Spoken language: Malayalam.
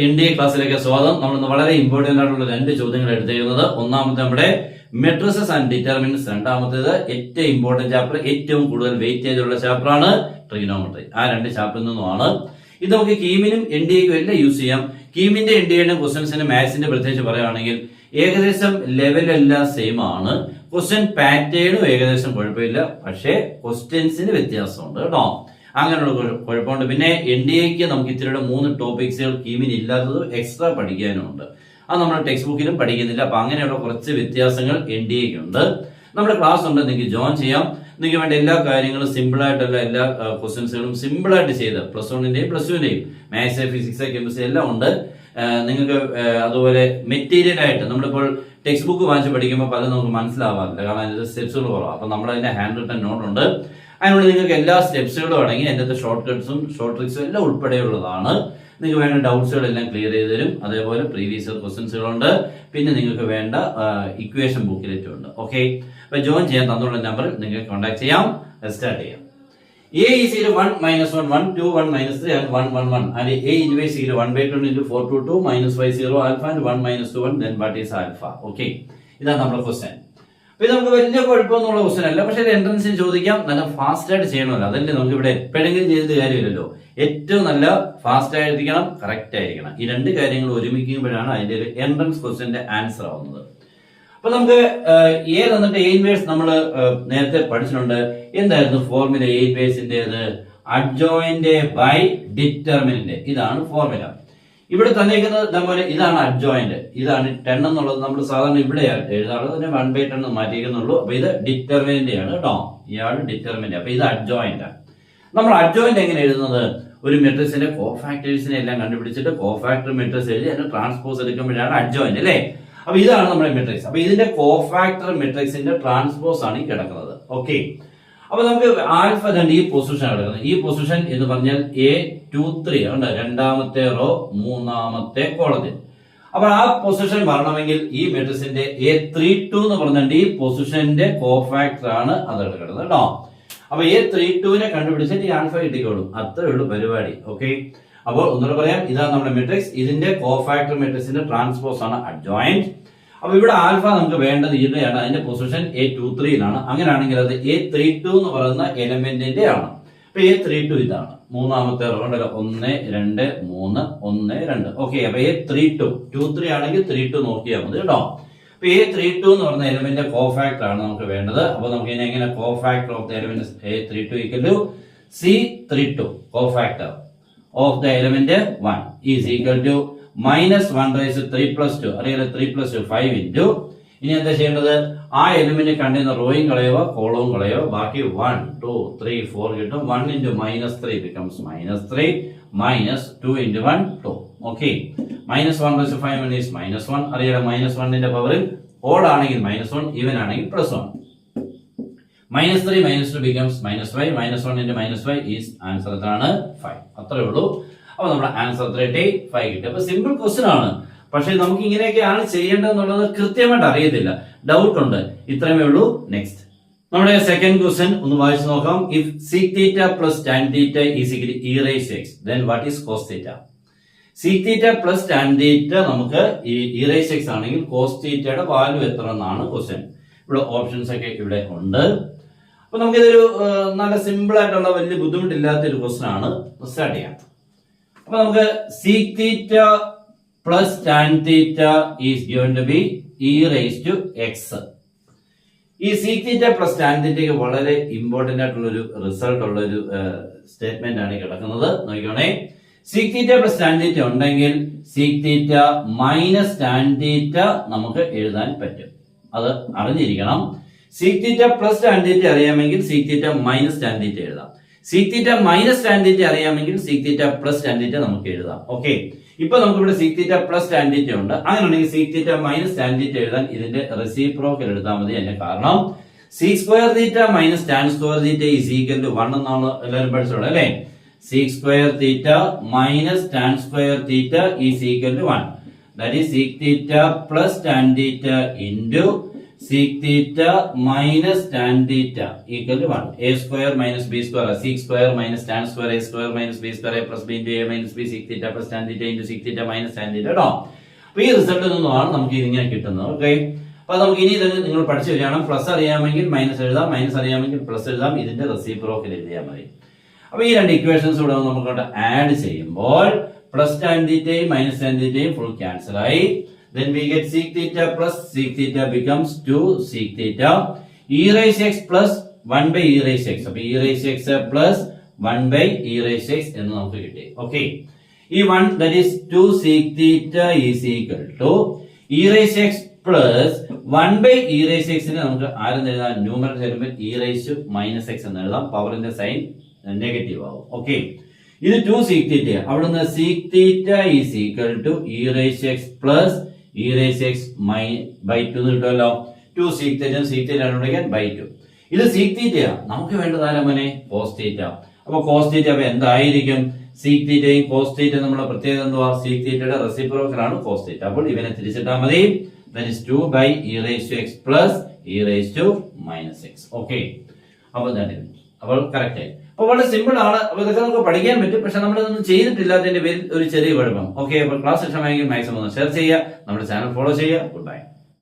NDA ക്ലാസ്സിലേക്ക് സ്വാഗതം. നമ്മൾ വളരെ ഇമ്പോർട്ടന്റ് ആയിട്ടുള്ള രണ്ട് ചോദ്യങ്ങൾ എടുത്തിരിക്കുന്നത്. ഒന്നാമത്തെ നമ്മുടെ മെട്രിസസ് ആൻഡ് ഡിറ്റർമിനൻസ്, രണ്ടാമത്തേത് ഏറ്റവും ഇമ്പോർട്ടന്റ് ചാപ്റ്റർ, ഏറ്റവും കൂടുതൽ വെയിറ്റേജ് ഉള്ള ചാപ്റ്റർ ആണ് ട്രിഗണോമെട്രി. ആ രണ്ട് ചാപ്റ്ററിൽ നിന്നുമാണ് ഇത്. നമുക്ക് കീമിനും NDAക്കും എല്ലാം യൂസ് ചെയ്യാം. കീമിന്റെ NDAയുടെ ക്വസ്റ്റ്യൻസിന്റെ മാത്സിന്റെ പ്രത്യേകിച്ച് പറയുകയാണെങ്കിൽ ഏകദേശം ലെവലെല്ലാം സെയിം ആണ്. ക്വസ്റ്റ്യൻ പാറ്റേണും ഏകദേശം കുഴപ്പമില്ല, പക്ഷേ ക്വസ്റ്റ്യൻസിന് വ്യത്യാസമുണ്ട് കേട്ടോ. അങ്ങനെയുള്ള കുഴപ്പമുണ്ട്. പിന്നെ NDAക്ക് നമുക്ക് ഇത്തിരിയുടെ 3 ടോപ്പിക്സുകൾ കീമിന് ഇല്ലാത്തത് എക്സ്ട്രാ പഠിക്കാനുണ്ട്. അത് നമ്മുടെ ടെക്സ്റ്റ് ബുക്കിലും പഠിക്കുന്നില്ല. അപ്പൊ അങ്ങനെയുള്ള കുറച്ച് വ്യത്യാസങ്ങൾ NDAക്ക് ഉണ്ട്. നമ്മുടെ ക്ലാസ് ഉണ്ട്, നിങ്ങൾക്ക് ജോയിൻ ചെയ്യാം. നിങ്ങൾക്ക് വേണ്ട എല്ലാ കാര്യങ്ങളും സിമ്പിൾ ആയിട്ടുള്ള എല്ലാ ക്വസ്റ്റ്യൻസുകളും സിമ്പിൾ ആയിട്ട് ചെയ്ത് +1-ന്റെയും +2-ന്റെയും മാത്സ്, ഫിസിക്സ്, കെമിസ്ട്രി എല്ലാം ഉണ്ട്. നിങ്ങൾക്ക് അതുപോലെ മെറ്റീരിയൽ ആയിട്ട് നമ്മളിപ്പോൾ ടെക്സ്റ്റ് ബുക്ക് വാങ്ങിച്ച് പഠിക്കുമ്പോൾ പലതും നമുക്ക് മനസ്സിലാവാറില്ല, കാരണം അതിന്റെ സ്റ്റെപ്സുകൾ കുറവാണ്. അപ്പൊ നമ്മളതിന്റെ ഹാൻഡ് റിട്ടൺ നോട്ട് ഉണ്ട്. അതിനുള്ളിൽ നിങ്ങൾക്ക് എല്ലാ സ്റ്റെപ്സുകളും അടങ്ങി അതിന്റെ ഷോർട്ട് കട്ട്സും ഷോർട്ട് ട്രിക്സും എല്ലാം ഉൾപ്പെടെയുള്ളതാണ്. നിങ്ങൾക്ക് വേണ്ട ഡൗട്ട്സുകളെല്ലാം ക്ലിയർ ചെയ്ത് തരും. അതേപോലെ പ്രീവിയസ് ക്വസ്റ്റ്യൻസുകളുണ്ട്. പിന്നെ നിങ്ങൾക്ക് വേണ്ട ഇക്വേഷൻ ബുക്കിലെറ്റും ഉണ്ട്. ഓക്കെ, അപ്പൊ ജോയിൻ ചെയ്യാൻ തന്നുള്ള നമ്പറിൽ നിങ്ങൾക്ക് കോൺടാക്ട് ചെയ്യാം. സ്റ്റാർട്ട് ചെയ്യാം. A is equal to 1 minus 1 1 2 1 minus 3 and 1 1 1 and A inverse equal to 1/2 into 4 2 2 minus 5 0 alpha and 1 minus 2 1. Then what is alpha? Okay, ഇതാണ് നമ്മുടെ ക്വസ്റ്റ്യൻ. അപ്പൊ ഇത് നമുക്ക് വലിയ കുഴപ്പമൊന്നുള്ള ക്വസ്റ്റ്യൻ അല്ല, പക്ഷെ എൻട്രൻസിന് ചോദിക്കാം. നല്ല ഫാസ്റ്റ് ആയിട്ട് ചെയ്യണമല്ലോ, അതല്ലേ നമുക്ക് ഇവിടെ എപ്പോഴെങ്കിലും ചെയ്തിട്ട് കാര്യമില്ലല്ലോ. ഏറ്റവും നല്ല ഫാസ്റ്റ് ആയിരിക്കണം, കറക്റ്റ് ആയിരിക്കണം. ഈ രണ്ട് കാര്യങ്ങൾ ഒരുമിക്കുമ്പോഴാണ് അതിന്റെ ഒരു എൻട്രൻസ് ക്വസ്റ്റ്യന്റെ ആൻസർ ആവുന്നത്. അപ്പൊ നമുക്ക് A തന്നിട്ട് A ഇൻവേഴ്സ് നമ്മൾ നേരത്തെ പഠിച്ചിട്ടുണ്ട്. എന്തായിരുന്നു ഫോർമുല A ഇൻവേഴ്സിന്റേത്? Adjoint by determinant. ഇതാണ് ഫോർമുല. ഇവിടെ തന്നിരിക്കുന്നത് നമ്മള് ഇതാണ് അഡ്ജോയിന്റ്, ഇതാണ് 10 എന്നുള്ളത്. നമ്മൾ സാധാരണ ഇവിടെ എഴുതാറുള്ളത് 1/10 മാറ്റിയിരിക്കുന്നുള്ളൂ. അപ്പൊ ഇത് ഡിറ്റർമിനന്റ് ആണ് കേട്ടോ. ഇയാൾ ഡിറ്റർമിനന്റ്. അപ്പൊ ഇത് അഡ്ജോയിന്റ് ആണ്. നമ്മൾ അഡ്ജോയിന്റ് എങ്ങനെ എഴുതുന്നത്? ഒരു മെട്രിക്സിന്റെ കോഫാക്ടേഴ്സിനെ എല്ലാം കണ്ടുപിടിച്ചിട്ട് കോഫാക്ടർ മെട്രിക്സ് എഴുതി അതിന്റെ ട്രാൻസ്പോസ് എടുക്കുമ്പോഴാണ് അഡ്ജോയിന്റ് അല്ലേ. അപ്പൊ ഇതാണ് നമ്മുടെ മെട്രിക്സ്. അപ്പൊ ഇതിന്റെ കോഫാക്ടർ മെട്രിക്സിന്റെ ട്രാൻസ്പോസ് ആണ് ഈ കിടക്കുന്നത്. ഓക്കെ, അപ്പൊ നമുക്ക് ആൽഫ രണ്ട് ഈ പൊസിഷൻ കിടക്കുന്നത്. ഈ പൊസിഷൻ എന്ന് പറഞ്ഞാൽ A23 ഉണ്ട്, രണ്ടാമത്തെ റോ മൂന്നാമത്തെ കോളത്തിൽ. അപ്പൊ ആ പൊസിഷൻ വരണമെങ്കിൽ ഈ മെട്രിക്സിന്റെ A32 എന്ന് പറഞ്ഞിട്ട് ഈ പൊസിഷന്റെ കോഫാക്ടർ ആണ് അത് കിടക്കുന്നത് കേട്ടോ. അപ്പൊ A32നെ കണ്ടുപിടിച്ചിട്ട് ഈ ആൽഫ കിട്ടിക്കോളും. അത്രേ ഉള്ളൂ പരിപാടി. ഓക്കെ, അപ്പോൾ ഒന്നുകൂടെ പറയാം, ഇതാണ് നമ്മുടെ മെട്രിക്സ്. ഇതിന്റെ കോഫാക്ടർ മെട്രിക്സിന്റെ ട്രാൻസ്പോസ് ആണ് അഡ്ജോയിന്റ്. അപ്പൊ ഇവിടെ ആൽഫ നമുക്ക് വേണ്ടത് ഇവിടെയാണ്, അതിന്റെ പൊസിഷൻ A23യിലാണ്. അങ്ങനെയാണെങ്കിൽ അത് A32 എന്ന് പറയുന്ന എലമെന്റിന്റെ ആണ്. അപ്പൊ A32 ഇതാണ് മൂന്നാമത്തെ റോ ഉണ്ടല്ലോ, 1 2 3 1 2. ഓക്കെ, അപ്പൊ A32 23 ആണെങ്കിൽ 32 നോക്കിയാൽ മതി കേട്ടോ. അപ്പൊ A32 എന്ന് പറയുന്ന എലമെന്റ് കോഫാക്ടർ ആണ് നമുക്ക് വേണ്ടത്. അപ്പൊ നമുക്ക് ഇനി എങ്ങനെ cofactor of the element A32 equal to C32 cofactor of the element 1 is equal to minus 1 raised to 3 plus 2. അറിയാലോ, 3 plus 2 5 into. ഇനി എന്താ ചെയ്യേണ്ടത്? ആ എലിമെന്റ് കണ്ടിരുന്ന റോയും കളയോ കോളവും കളയോ, ബാക്കി 1 2 3 4 കിട്ടും. 1 into minus 3 becomes minus 3 minus 2 into 1 2. Okay, minus 1 raised to 5 is minus 1. അറിയാലോ, minus 1ന്റെ പവറിൽ ഓഡ് ആണെങ്കിൽ -1, ഈവൻ ആണെങ്കിൽ +1. minus 3 minus 2 becomes minus 5. minus 1 into minus 5 is answer എത്രയാണ്? 5. അത്രേ ഉള്ളൂ. അപ്പൊ നമ്മുടെ ആൻസർ 5 കിട്ടി. അപ്പൊ സിമ്പിൾ ക്വസ്റ്റ്യൻ ആണ്, പക്ഷെ നമുക്ക് ഇങ്ങനെയൊക്കെയാണ് ചെയ്യേണ്ടതെന്നുള്ളത് കൃത്യമായിട്ട് അറിയത്തില്ല, ഡൗട്ട് ഉണ്ട്. ഇത്രയുമേ ഉള്ളൂ. നെക്സ്റ്റ് നമ്മുടെ സെക്കൻഡ് ക്വസ്റ്റ്യൻ ഒന്ന് വായിച്ചു നോക്കാം. If sec theta plus tan theta is equal to e raised to x, then what is cos theta? sec theta plus tan theta നമുക്ക് e raised to x ആണെങ്കിൽ cos theta വാല്യൂ എത്ര എന്നാണ് ക്വസ്റ്റ്യൻ. ഇവിടെ ഓപ്ഷൻസ് ഒക്കെ ഇവിടെ ഉണ്ട്. അപ്പൊ നമുക്കിതൊരു നല്ല സിമ്പിൾ ആയിട്ടുള്ള വലിയ ബുദ്ധിമുട്ടില്ലാത്ത ഒരു ക്വസ്റ്റ്യൻ ആണ്. സ്റ്റാർട്ട് ചെയ്യാം. അപ്പൊ നമുക്ക് sec theta plus tan theta is going to be e raised to x. ഈ sec theta plus tan theta വളരെ ഇമ്പോർട്ടന്റ് ആയിട്ടുള്ള ഒരു റിസൾട്ട് ഉള്ള ഒരു സ്റ്റേറ്റ്മെന്റ് ആണ് കിടക്കുന്നത്. നോക്കിക്കോണേ, sec theta plus tan theta ഉണ്ടെങ്കിൽ sec theta minus tan theta നമുക്ക് എഴുതാൻ പറ്റും. അത് അറിഞ്ഞിരിക്കണം. sec theta plus tan theta അറിയാമെങ്കിൽ sec theta minus tan theta എഴുതാം. sec theta minus tan theta അറിയാമെങ്കിൽ sec theta plus tan theta നമുക്ക് എഴുതാം. ഓക്കെ, ഇപ്പൊ നമുക്ക് ഇവിടെ sec theta plus tan theta ഉണ്ട്. അങ്ങനെയാണെങ്കിൽ sec theta minus tan theta എഴുതാൻ ഇതിന്റെ റെസിപ്രോക്കൽ എടുത്താൽ മതി. അതിന്റെ കാരണം sec square theta minus tan square theta is equal to 1 എന്നാണ് എല്ലാവരും പഠിച്ചോളൂ അല്ലേ. sec square theta minus tan square theta is equal to 1. That is sec theta plus tan theta into sec theta minus tan theta equal to 1. A square minus b square. Sec square minus tan square. A square minus b square. A plus b into a minus b sec theta plus tan theta into sec theta minus tan theta. അപ്പൊ ഈ റിസൾട്ടിൽ നിന്നുമാണ് നമുക്ക് ഇതിങ്ങനെ കിട്ടുന്നത്. ഓക്കെ, അപ്പൊ നമുക്ക് ഇനി തന്നെ നിങ്ങൾ പഠിച്ചു വരികയാണ്. പ്ലസ് അറിയാമെങ്കിൽ മൈനസ് എഴുതാം, മൈനസ് അറിയാമെങ്കിൽ പ്ലസ് എഴുതാം. ഇതിന്റെ റെസിപ്രോക്കൽ എഴുതിയാൽ മതി. അപ്പൊ ഈ രണ്ട് ഇക്വേഷൻസ് കൂടെ നമുക്ക് ആഡ് ചെയ്യുമ്പോൾ പ്ലസ് ടാൻ തീറ്റയും മൈനസ് ടാൻ തീറ്റയും ഫുൾ ക്യാൻസൽ ആയി. Then we get sec theta plus sec theta becomes 2 sec theta. E raised x plus 1 by e raised x. അപ്പൊ e raised x plus 1 by e raised x എന്ന് നമുക്ക് കിട്ടി. ഓക്കെ, ഈ 1 that is 2 sec theta is equal to e raised x plus 1 by e raised x നെ നമുക്ക് ആരെന്ന് എഴുതാം? Numerator element e raised minus x എന്ന് എഴുതാം. പവറിന്റെ സൈൻ നെഗറ്റീവ് ആവും. ഓക്കെ, ഇത് 2 sec theta. അവിടുന്ന് sec theta is equal to e raised x plus e raised x by 2 കിട്ടുമല്ലോ. 2 sec theta sec theta ഉണ്ടെങ്കിൽ by 2. ഇത് sec theta നമുക്ക് വേണ്ടത് ആരാമനെ? cos theta. അപ്പൊ cos theta അപ്പൊ എന്തായിരിക്കും? sec thetaയും cos theta നമ്മുടെ പ്രത്യേകത എന്തുവാ? sec thetaയുടെ റെസിപ്രോക്കൽ ആണ് cos theta. അപ്പോൾ ഇവനെ തിരിച്ചിട്ടാൽ മതി. that is 2 by e raised to x plus e raised to minus x. Okay, അപ്പോൾ കറക്റ്റ് ആയി. അപ്പൊ വളരെ സിമ്പിൾ ആണ്. അപ്പൊ ഇതൊക്കെ നമുക്ക് പഠിക്കാൻ പറ്റും, പക്ഷെ നമ്മളിതൊന്നും ചെയ്തിട്ടില്ലാത്തതിന്റെ പേരിൽ ഒരു ചെറിയ കുഴപ്പം. ഓക്കെ, അപ്പൊ ക്ലാസ് ഇഷ്ടമായെങ്കിൽ മാക്സിമം ഒന്ന് ഷെയർ ചെയ്യുക, നമ്മുടെ ചാനൽ ഫോളോ ചെയ്യുക. Good bye.